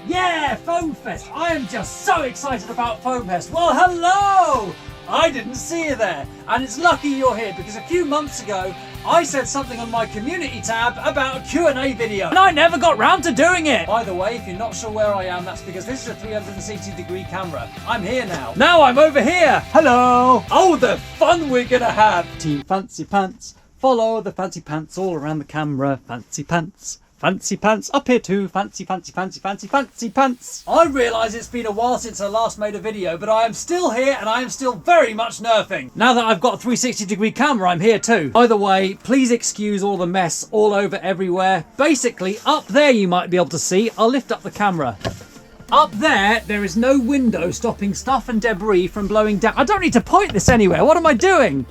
Yeah, Foam Fest! I am just so excited about Foam Fest. Well, hello! I didn't see you there, and it's lucky you're here because a few months ago I said something on my community tab about a Q&A video and I never got round to doing it. By the way, if you're not sure where I am, that's because this is a 360-degree camera. I'm here now. Now I'm over here. Hello. Oh, the fun we're gonna have. Team Fancy Pants. Follow the fancy pants all around the camera. Fancy pants. Fancy pants up here too. Fancy, fancy, fancy, fancy, fancy pants. I realise it's been a while since I last made a video, but I am still here and I am still very much nerfing. Now that I've got a 360-degree camera, I'm here too. By the way, please excuse all the mess all over everywhere. Basically, up there you might be able to see. I'll lift up the camera. Up there is no window stopping stuff and debris from blowing down. I don't need to point this anywhere. What am I doing?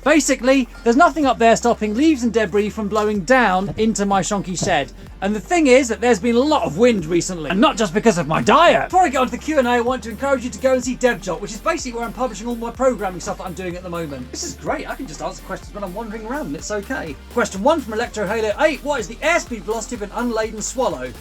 Basically, there's nothing up there stopping leaves and debris from blowing down into my shonky shed. And the thing is that there's been a lot of wind recently, and not just because of my diet. Before I get on to the Q&A, I want to encourage you to go and see DevJolt, which is basically where I'm publishing all my programming stuff that I'm doing at the moment. This is great, I can just answer questions when I'm wandering around and it's okay. Question 1 from Electro Halo 8, what is the airspeed velocity of an unladen swallow?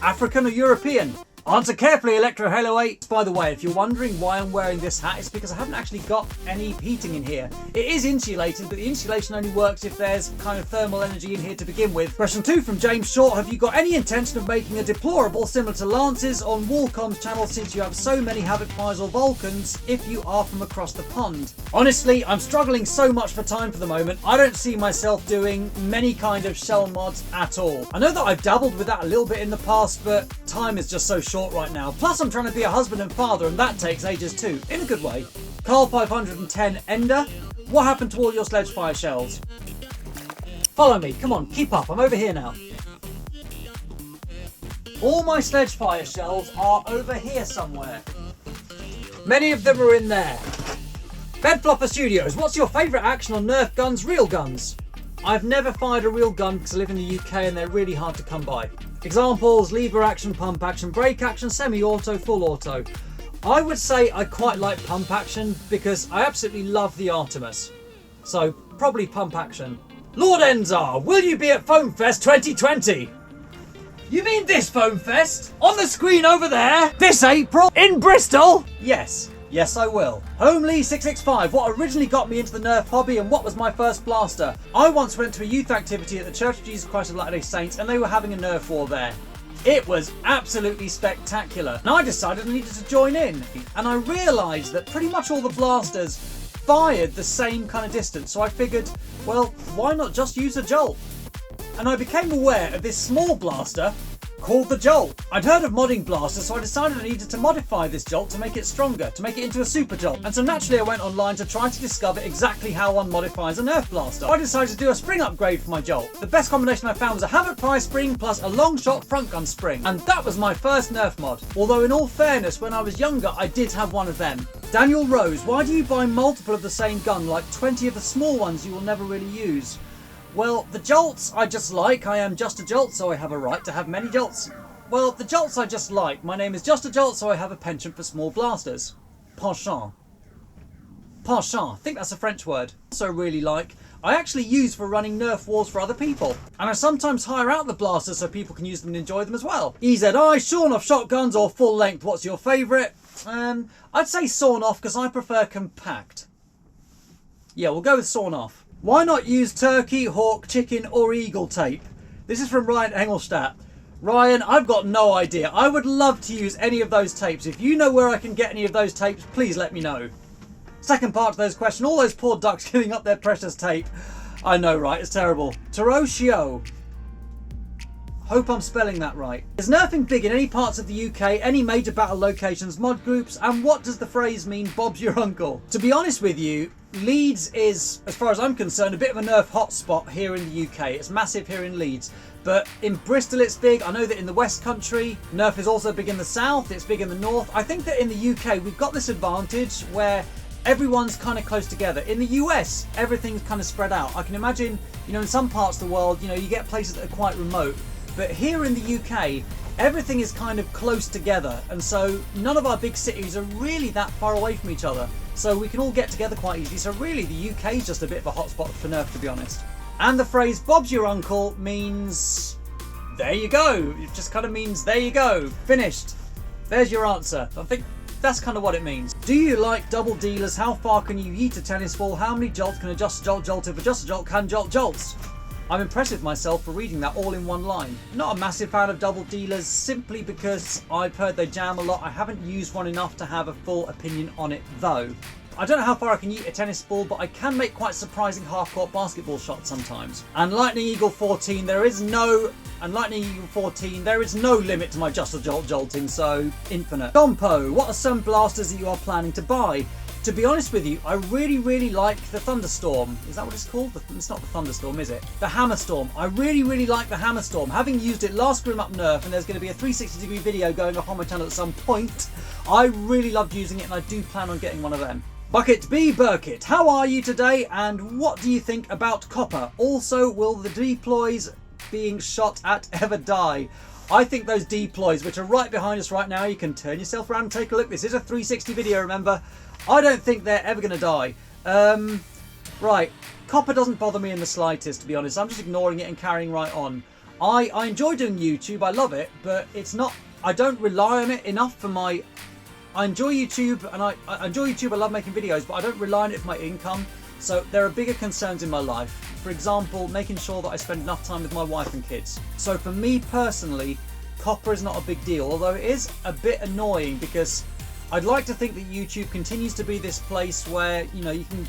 African or European? Answer carefully, Electro Halo 8. By the way, if you're wondering why I'm wearing this hat, it's because I haven't actually got any heating in here. It is insulated, but the insulation only works if there's kind of thermal energy in here to begin with. Question 2 from James Short. Have you got any intention of making a deplorable similar to Lance's on Wallcom's channel since you have so many Havoc Fires or Vulcans if you are from across the pond? Honestly, I'm struggling so much for time for the moment. I don't see myself doing many kind of shell mods at all. I know that I've dabbled with that a little bit in the past, but time is just so short right now. Plus I'm trying to be a husband and father and that takes ages too, in a good way. Carl 510 Ender, what happened to all your sledge fire shells? Follow me, come on, keep up, I'm over here now. All my sledge fire shells are over here somewhere. Many of them are in there. Bedflopper Studios, what's your favourite action on Nerf guns, real guns? I've never fired a real gun because I live in the UK and they're really hard to come by. Examples, lever action, pump action, brake action, semi-auto, full auto. I would say I quite like pump action because I absolutely love the Artemis. So, probably pump action. Lord Enzar, will you be at Foam Fest 2020? You mean this Foam Fest? On the screen over there? This April? In Bristol? Yes. Yes, I will. Homely665, what originally got me into the Nerf hobby and what was my first blaster? I once went to a youth activity at the Church of Jesus Christ of Latter-day Saints and they were having a Nerf war there. It was absolutely spectacular. And I decided I needed to join in. And I realised that pretty much all the blasters fired the same kind of distance. So I figured, well, why not just use a jolt? And I became aware of this small blaster called the Jolt. I'd heard of modding blasters, so I decided I needed to modify this Jolt to make it stronger, to make it into a super Jolt. And so naturally I went online to try to discover exactly how one modifies a Nerf blaster. I decided to do a spring upgrade for my Jolt. The best combination I found was a Havoc Prize spring plus a long shot front gun spring. And that was my first Nerf mod. Although in all fairness, when I was younger, I did have one of them. Daniel Rose, why do you buy multiple of the same gun, like 20 of the small ones you will never really use? Well, the Jolts I just like. I am Just a Jolt, so I have a right to have many Jolts. Well, the Jolts I just like. My name is Just a Jolt, so I have a penchant for small blasters. Penchant. Penchant. I think that's a French word. Also really like. I actually use for running Nerf wars for other people. And I sometimes hire out the blasters so people can use them and enjoy them as well. EZI, sawn off shotguns or full length, what's your favourite? I'd say sawn off because I prefer compact. Yeah, we'll go with sawn off. Why not use turkey, hawk, chicken or eagle tape? This is from Ryan Engelstadt. Ryan, I've got no idea. I would love to use any of those tapes. If you know where I can get any of those tapes, please let me know. Second part to those questions, all those poor ducks giving up their precious tape. I know, right? It's terrible. Tarotio. Hope I'm spelling that right. Is nerfing big in any parts of the UK, any major battle locations, mod groups, and what does the phrase mean, Bob's your uncle? To be honest with you, Leeds is, as far as I'm concerned, a bit of a Nerf hotspot here in the UK. It's massive here in Leeds. But in Bristol it's big. I know that in the West Country, Nerf is also big in the South, it's big in the North. I think that in the UK we've got this advantage where everyone's kind of close together. In the US, everything's kind of spread out. I can imagine, you know, in some parts of the world, you know, you get places that are quite remote. But here in the UK, everything is kind of close together. And so none of our big cities are really that far away from each other. So we can all get together quite easily. So really the UK is just a bit of a hotspot for Nerf, to be honest. And the phrase Bob's your uncle means there you go. It just kind of means there you go, finished. There's your answer. I think that's kind of what it means. Do you like double dealers? How far can you yeet a tennis ball? How many jolts can a just jolt jolt if a just jolt can jolt jolts? I'm impressed with myself for reading that all in one line. Not a massive fan of double dealers, simply because I've heard they jam a lot. I haven't used one enough to have a full opinion on it though. I don't know how far I can yeet a tennis ball, but I can make quite surprising half-court basketball shots sometimes. And Lightning Eagle 14, there is no limit to my just jolt jolting, so infinite. Dompo, what are some blasters that you are planning to buy? To be honest with you, I really like the Thunderstorm. Is that what it's called? It's not the Thunderstorm, is it? The Hammerstorm. I really like the Hammerstorm. Having used it last Grim Up Nerf, and there's going to be a 360-degree video going up on my channel at some point, I really loved using it, and I do plan on getting one of them. Bucket B. Burkett, how are you today, and what do you think about copper? Also, will the deploys being shot at ever die? I think those deploys, which are right behind us right now, you can turn yourself around and take a look. This is a 360 video, remember? I don't think they're ever going to die. Right, copper doesn't bother me in the slightest, to be honest. I'm just ignoring it and carrying right on. I enjoy doing YouTube, I love it, but it's not, I don't rely on it enough for my, I enjoy YouTube, and I enjoy YouTube, I love making videos, but I don't rely on it for my income. So there are bigger concerns in my life. For example, making sure that I spend enough time with my wife and kids. So for me personally, copper is not a big deal, although it is a bit annoying because I'd like to think that YouTube continues to be this place where, you know, you can...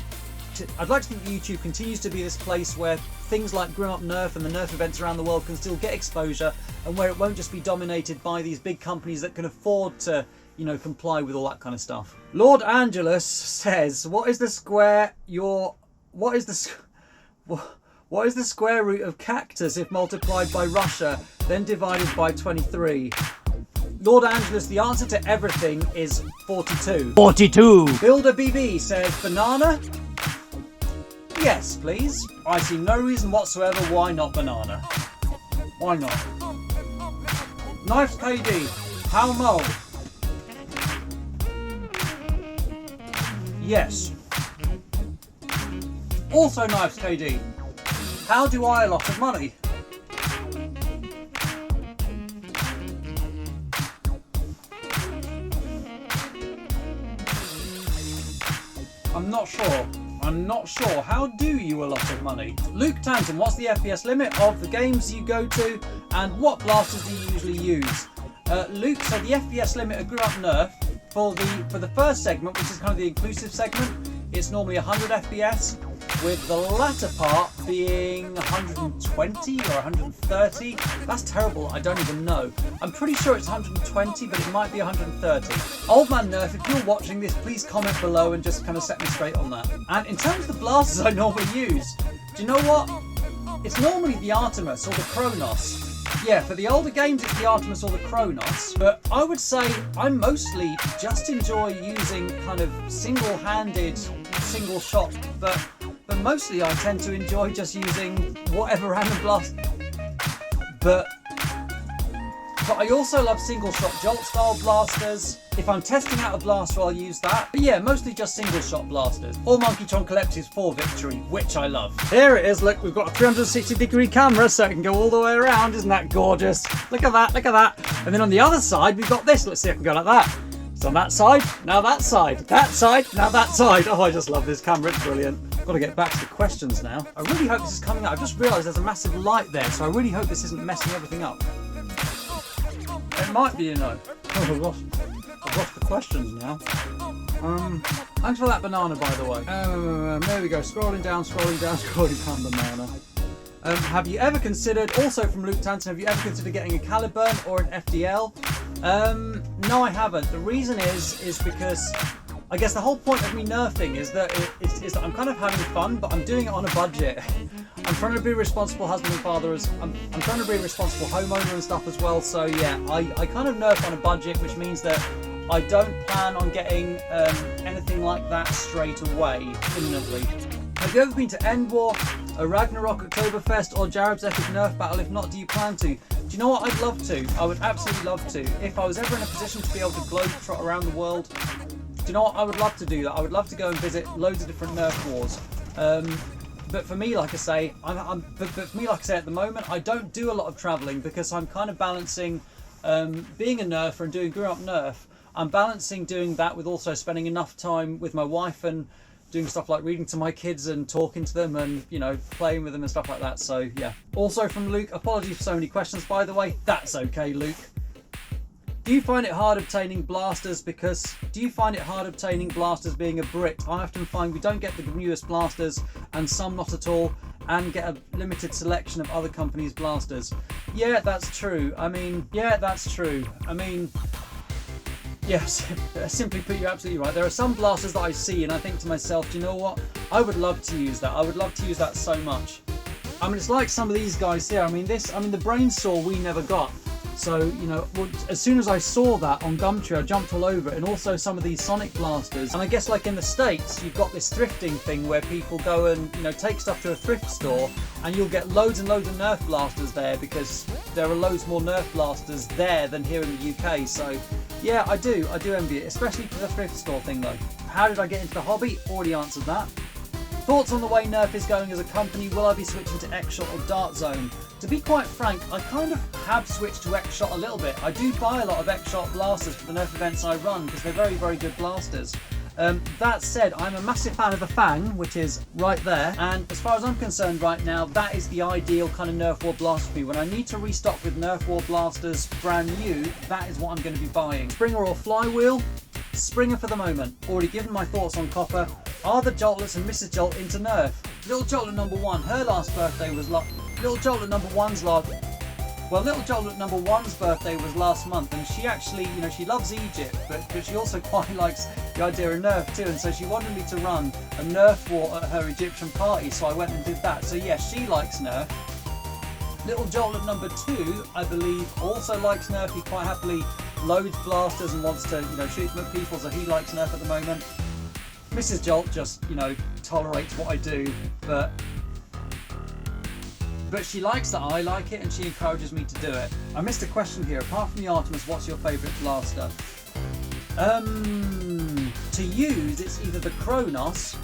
I'd like to think that YouTube continues to be this place where things like Grim Up Nerf and the Nerf events around the world can still get exposure, and where it won't just be dominated by these big companies that can afford to, you know, comply with all that kind of stuff. Lord Angelus says, what is the square root of cactus if multiplied by Russia, then divided by 23? Lord Angelus, the answer to everything is 42. 42! Builder BB says, banana? Yes, please. I see no reason whatsoever why not banana. Why not? Knives KD, how mo? Yes. Also Knives KD, how do I a lot of money? I'm not sure. How do you a lot of money? Luke Tanton, what's the FPS limit of the games you go to, and what blasters do you usually use? Luke, so the FPS limit of Grim Up Nerf for the first segment, which is kind of the inclusive segment, it's normally 100 FPS, with the latter part being 120 or 130. That's terrible, I don't even know. I'm pretty sure it's 120, but it might be 130. Old Man Nerf, if you're watching this, please comment below and just kind of set me straight on that. And in terms of the blasters I normally use, do you know what? It's normally the Artemis or the Kronos. Yeah, for the older games it's the Artemis or the Kronos, but I would say I mostly just enjoy using kind of single-handed, single-shot, but mostly I tend to enjoy just using whatever random blast. But I also love single-shot jolt-style blasters. If I'm testing out a blaster, I'll use that. But yeah, mostly just single-shot blasters. Or Monkeytron Collectives for victory, which I love. Here it is, look, we've got a 360-degree camera, so it can go all the way around. Isn't that gorgeous? Look at that, look at that. And then on the other side, we've got this. Let's see if I can go like that. So on that side, now that side. That side, now that side. Oh, I just love this camera, it's brilliant. Got to get back to the questions now. I really hope this is coming out. I've just realised there's a massive light there, so I really hope this isn't messing everything up. It might be, you know. Oh, I've lost the questions now. Thanks for that banana, by the way. There we go. Scrolling down, banana. Have you ever considered, also from Luke Tanton, have you ever considered getting a Caliburn or an FDL? No, I haven't. The reason is because I guess the whole point of me nerfing is that that I'm kind of having fun, but I'm doing it on a budget. I'm trying to be a responsible husband and father, I'm trying to be a responsible homeowner and stuff as well, so yeah, I kind of nerf on a budget, which means that I don't plan on getting anything like that straight away, imminently. Have you ever been to End War, a Ragnarok Oktoberfest, or Jarab's Epic Nerf Battle? If not, do you plan to? Do you know what? I'd love to. I would absolutely love to. If I was ever in a position to be able to globetrot around the world, do you know what? I would love to do that. I would love to go and visit loads of different Nerf wars. But for me, like I say, but for me, like I say, at the moment, I don't do a lot of travelling because I'm kind of balancing being a nerfer and doing growing up nerf. I'm balancing doing that with also spending enough time with my wife and doing stuff like reading to my kids and talking to them and, you know, playing with them and stuff like that. So yeah. Also from Luke, apologies for so many questions, by the way. That's okay, Luke. Do you find it hard obtaining blasters being a Brit? I often find we don't get the newest blasters and some not at all, and get a limited selection of other companies' blasters. Yeah, that's true. I mean, yes, simply put, you're absolutely right. There are some blasters that I see and I think to myself, do you know what? I would love to use that. I would love to use that so much. I mean, it's like some of these guys here. I mean, the brain saw we never got. So, you know, as soon as I saw that on Gumtree, I jumped all over it. And also some of these sonic blasters. And I guess like in the States, you've got this thrifting thing where people go and, you know, take stuff to a thrift store and you'll get loads and loads of Nerf blasters there because there are loads more Nerf blasters there than here in the UK. So yeah, I do envy it, especially for the thrift store thing though. How did I get into the hobby? Already answered that. Thoughts on the way Nerf is going as a company? Will I be switching to X-Shot or Dart Zone? To be quite frank, I kind of have switched to X-Shot a little bit. I do buy a lot of X-Shot blasters for the Nerf events I run because they're very, very good blasters. That said, I'm a massive fan of the Fang, which is right there, and as far as I'm concerned right now, that is the ideal kind of Nerf War blaster for me. When I need to restock with Nerf War blasters brand new, that is what I'm going to be buying. Springer or flywheel? Springer for the moment. Already given my thoughts on copper. Are the Joltlets and Mrs. Jolt into Nerf? Little Joltlet number 1, her last birthday was Little Joltlet number 1's Little Joltlet number 1's birthday was last month, and she actually, you know, she loves Egypt, but she also quite likes the idea of Nerf too, and so she wanted me to run a Nerf War at her Egyptian party, so I went and did that. So yeah, she likes Nerf. Little Joltlet number 2, I believe, also likes Nerf. He quite happily loads blasters and wants to, you know, shoot them at people, so he likes Nerf at the moment. Mrs. Jolt just, you know, tolerates what I do, but she likes that I like it and she encourages me to do it. I missed a question here. Apart from the Artemis, what's your favourite blaster? To use, it's either the Kronos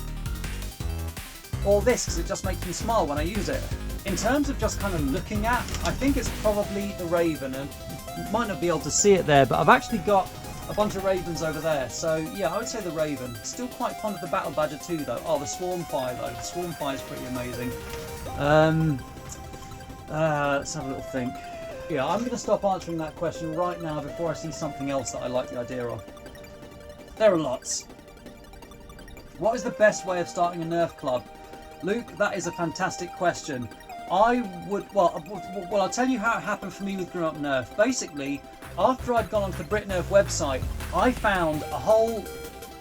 or this, because it just makes me smile when I use it. In terms of just kind of looking at, I think it's probably the Raven, and you might not be able to see it there, but I've actually got a bunch of Ravens over there. So yeah, I would say the Raven. Still quite fond of the Battle Badger too though. Oh, the Swarmfire though. The Swarmfire is pretty amazing. Let's have a little think. Yeah, I'm going to stop answering that question right now before I see something else that I like the idea of. There are lots. What is the best way of starting a Nerf club? Luke, that is a fantastic question. I'll tell you how it happened for me with Grown Up Nerf. Basically, after I'd gone onto the BritNerf website, I found a whole...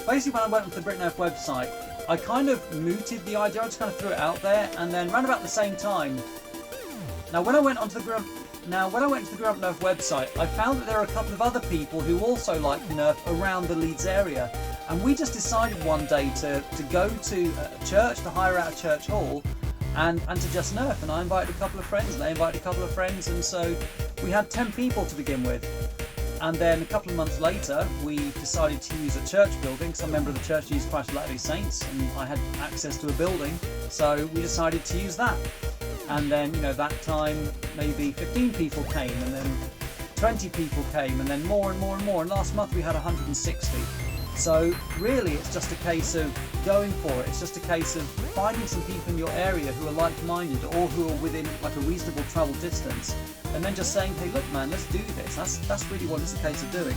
Basically, when I went onto the BritNerf website, I kind of mooted the idea, I just kind of threw it out there, and then around about the same time... Now, when I went onto the Grown Up Nerf website, I found that there are a couple of other people who also like Nerf around the Leeds area. And we just decided one day to go to a church, to hire out a church hall, and to just Nerf. And I invited a couple of friends, and they invited a couple of friends, and so we had 10 people to begin with. And then a couple of months later, we decided to use a church building, because I'm a member of the Church of Jesus Christ of Latter-day Saints, and I had access to a building, so we decided to use that. And then, you know, that time maybe 15 people came, and then 20 people came, and then more and more and more. And last month we had 160. So really, it's just a case of going for it. It's just a case of finding some people in your area who are like-minded or who are within like a reasonable travel distance, and then just saying, hey, look, man, let's do this. That's really what it's a case of doing.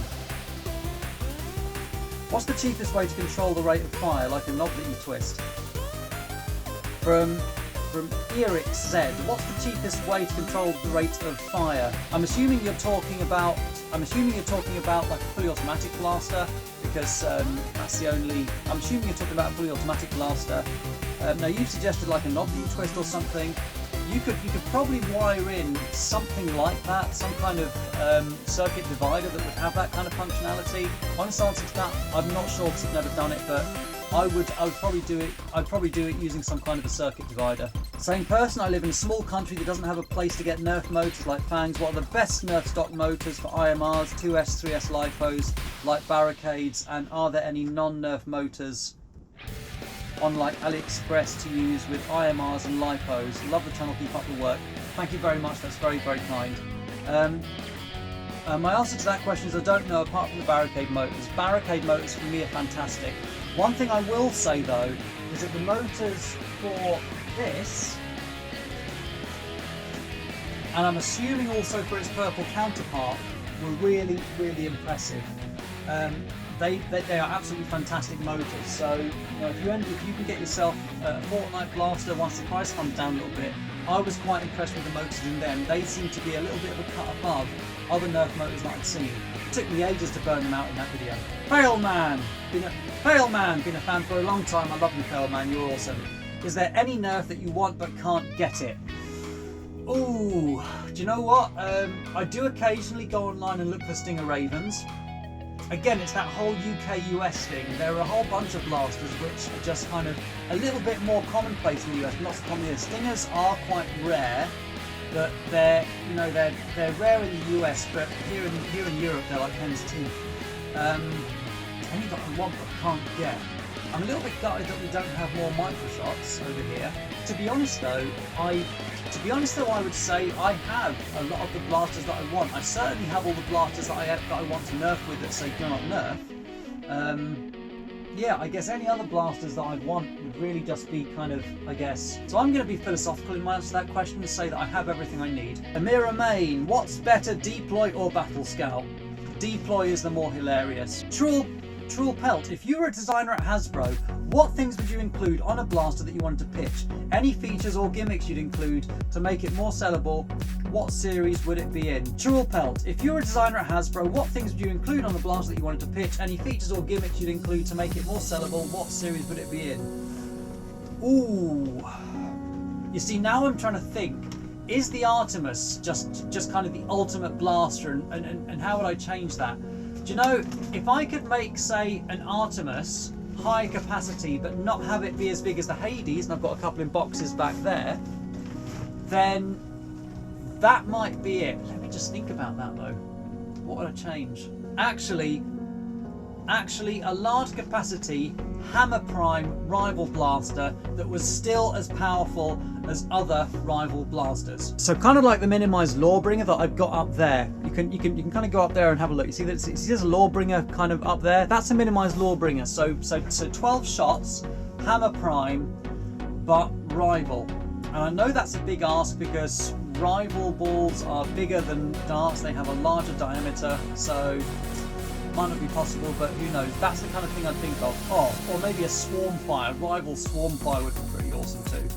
What's the cheapest way to control the rate of fire, like a knob that you twist? From Eric Z, what's the cheapest way to control the rate of fire? I'm assuming you're talking about like a fully automatic blaster, because that's the only. I'm assuming you're talking about a fully automatic blaster. Now you've suggested like a knob that you twist or something. You could probably wire in something like that, some kind of circuit divider that would have that kind of functionality. Honest answer to that, I'm not sure because I've never done it, but I would probably do it. I'd probably do it using some kind of a circuit divider. Same person, I live in a small country that doesn't have a place to get Nerf motors like Fangs. What are the best Nerf stock motors for IMRs, 2S, 3S LiPos, like barricades, and are there any non-Nerf motors on like AliExpress to use with IMRs and lipos. Love the channel, keep up the work. Thank you very much, that's very, very kind. My answer to that question is I don't know, apart from the barricade motors. Barricade motors for me are fantastic. One thing I will say though is that the motors for this, and I'm assuming also for its purple counterpart, were really, really impressive. They are absolutely fantastic motors. So you know, if you can get yourself a Fortnite blaster once the price comes down a little bit, I was quite impressed with the motors in them. They seem to be a little bit of a cut above other Nerf motors that I've seen. It took me ages to burn them out in that video. Pale Man, been a fan for a long time. I love you, Pale Man. You're awesome. Is there any Nerf that you want but can't get it? Ooh, do you know what? I do occasionally go online and look for Stinger Ravens. Again, it's that whole UK-US thing. There are a whole bunch of blasters which are just kind of a little bit more commonplace in the US, not so common here. Stingers are quite rare, but they're rare in the US, but here in Europe they're like hen's teeth. Any that I want but can't get. I'm a little bit gutted that we don't have more microshots over here. To be honest though, I would say I have a lot of the blasters that I want. I certainly have all the blasters that I want to nerf with that say do not nerf. Yeah, I guess any other blasters that I'd want would really just be kind of, I guess. So I'm going to be philosophical in my answer to that question and say that I have everything I need. Amira Main, what's better, Deploy or Battle Scout? Deploy is the more hilarious. Truel Pelt, if you were a designer at Hasbro, what things would you include on a blaster that you wanted to pitch? Any features or gimmicks you'd include to make it more sellable? What series would it be in? Truel Pelt, if you were a designer at Hasbro, what things would you include on the blaster that you wanted to pitch? Any features or gimmicks you'd include to make it more sellable? What series would it be in? Ooh. You see, now I'm trying to think. Is the Artemis just kind of the ultimate blaster, and how would I change that? Do you know, if I could make, say, an Artemis high capacity but not have it be as big as the Hades, and I've got a couple in boxes back there, then that might be it. Let me just think about that though. What would I change? Actually, a large capacity Hammer Prime rival blaster that was still as powerful as other rival blasters. So kind of like the minimized Lawbringer that I've got up there. You can kind of go up there and have a look. You see that there's a Lawbringer kind of up there. That's a minimized Lawbringer. So 12 shots, Hammer Prime, but rival. And I know that's a big ask because rival balls are bigger than darts. They have a larger diameter, so might not be possible, but who knows. That's the kind of thing I'd think of. Oh, or maybe a Swarmfire. Rival Swarmfire would be pretty awesome too.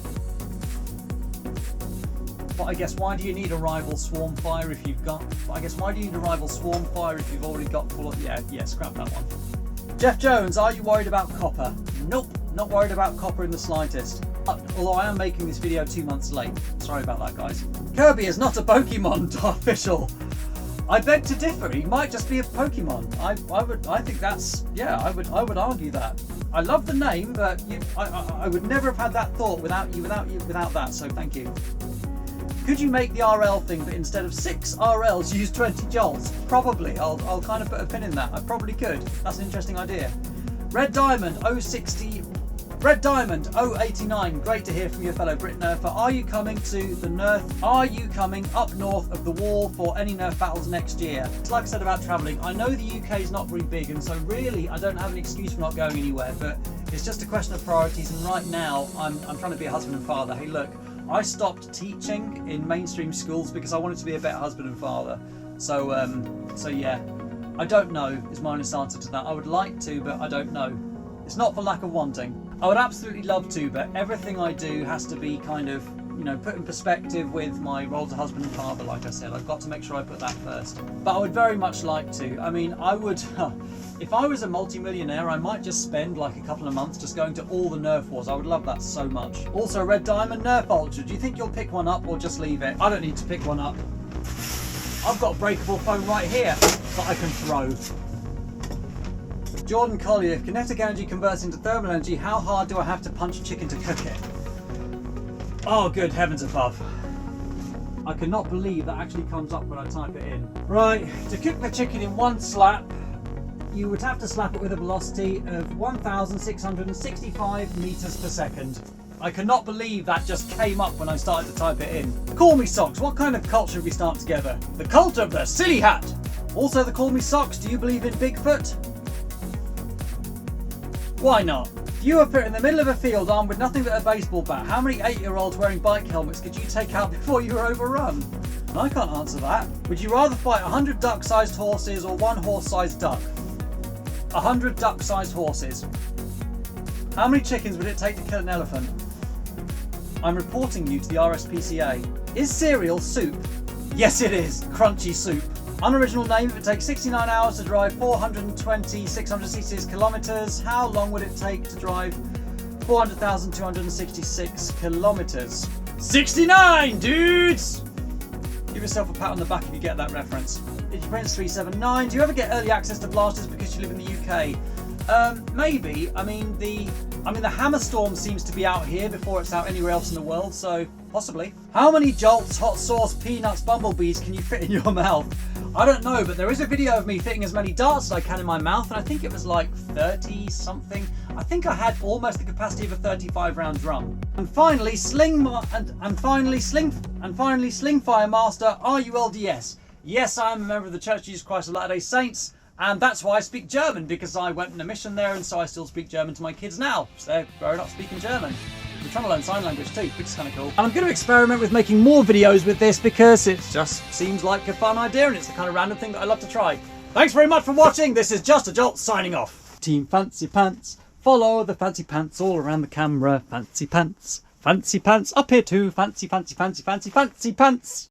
But I guess why do you need a rival Swarmfire if you've got... I guess why do you need a rival Swarmfire if you've already got full of... Yeah, scrap that one. Jeff Jones, are you worried about copper? Nope, not worried about copper in the slightest. Although I am making this video 2 months late. Sorry about that, guys. Kirby is not a Pokemon, official. I beg to differ. He might just be a Pokemon. I think that's, yeah. I would argue that. I love the name, but I would never have had that thought without that. So thank you. Could you make the RL thing, but instead of 6 RLs, use 20 jolts? Probably. I'll kind of put a pin in that. I probably could. That's an interesting idea. Red Diamond 060. Red Diamond 089, great to hear from your fellow Brit Nerfer. Are you coming to the Nerf? Are you coming up north of the wall for any Nerf battles next year? Like I said about travelling, I know the UK is not very big, and so really I don't have an excuse for not going anywhere, but it's just a question of priorities, and right now I'm trying to be a husband and father. Hey look, I stopped teaching in mainstream schools because I wanted to be a better husband and father. So yeah, I don't know is my honest answer to that. I would like to, but I don't know. It's not for lack of wanting. I would absolutely love to, but everything I do has to be kind of, you know, put in perspective with my role as a husband and father. Like I said, I've got to make sure I put that first. But I would very much like to. I mean, I would, if I was a multi-millionaire, I might just spend like a couple of months just going to all the Nerf wars. I would love that so much. Also, Red Diamond Nerf Ultra. Do you think you'll pick one up or just leave it? I don't need to pick one up. I've got a breakable foam right here that I can throw. Jordan Collier, if kinetic energy converts into thermal energy, how hard do I have to punch chicken to cook it? Oh, good heavens above. I cannot believe that actually comes up when I type it in. Right, to cook the chicken in one slap, you would have to slap it with a velocity of 1,665 meters per second. I cannot believe that just came up when I started to type it in. Call me socks, what kind of cult should we start together? The cult of the silly hat! Also the call me socks, do you believe in Bigfoot? Why not? If you were put in the middle of a field armed with nothing but a baseball bat, how many 8-year-olds wearing bike helmets could you take out before you were overrun? I can't answer that. Would you rather fight 100 duck-sized horses or one horse-sized duck? 100 duck-sized horses. How many chickens would it take to kill an elephant? I'm reporting you to the RSPCA. Is cereal soup? Yes it is. Crunchy soup. Unoriginal name, if it takes 69 hours to drive 420 666 kilometres, how long would it take to drive 400,266 kilometres? 69, dudes! Give yourself a pat on the back if you get that reference. DigiPrince379, do you ever get early access to blasters because you live in the UK? Maybe. I mean the hammer storm seems to be out here before it's out anywhere else in the world, so possibly. How many jolts, hot sauce, peanuts, bumblebees can you fit in your mouth? I don't know, but there is a video of me fitting as many darts as I can in my mouth, and I think it was like 30 something. I think I had almost the capacity of a 35 round drum. And finally, Slingfire Master RULDS. Yes, I am a member of the Church of Jesus Christ of Latter-day Saints, and that's why I speak German, because I went on a mission there, and so I still speak German to my kids now. So they're growing up speaking German. I'm trying to learn sign language too, which is kind of cool. And I'm going to experiment with making more videos with this because it just seems like a fun idea, and it's the kind of random thing that I love to try. Thanks very much for watching. This is Just a Jolt signing off. Team Fancy Pants. Follow the fancy pants all around the camera. Fancy pants. Fancy pants up here too. Fancy, fancy, fancy, fancy, fancy pants.